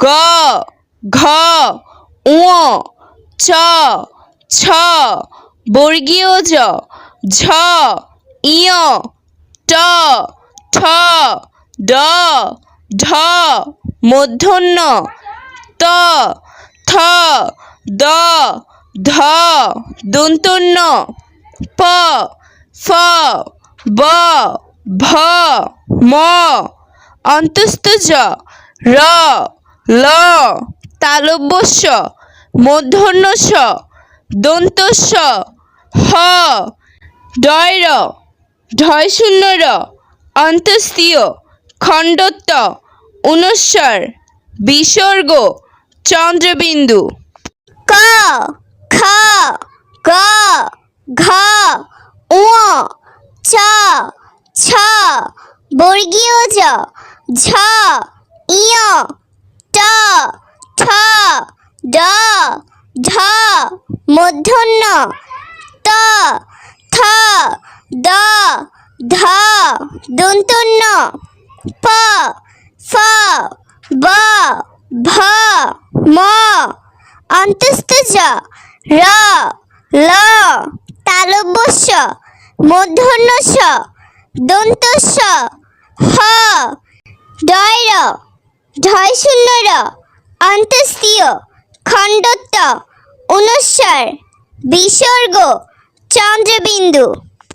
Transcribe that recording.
গ ঘ ঙ চ ছ বর্গীয় জ ঝ ইয় ট ঠ ড ঢ মূর্ধন্য ত থ দ ধ দন্তন্য প ফ ব ভ ম অন্তস্থ জ র ল তালব্য শ মূর্ধন্য ষ দন্ত স হ ডয় র ঢয় শূন্য র অন্তস্তীয় খণ্ডত্ব অনুস্বার বিসর্গ চন্দ্রবিন্দু ক খ গ ঘ ঙ চ ছ বর্গীয় জ ঝ ইয় ট ঠ ড ঢ মূর্ধন্য ত থ দ ধ দন্তন্য প ফ ব ভ ম অন্তস্থ জ র ল তালব্য শ মূর্ধন্য ষ দন্ত স হ ডয় র ঢয় শূন্য র অন্তস্তীয় খণ্ডত্ব অনুস্বার বিসর্গ চন্দ্রবিন্দু।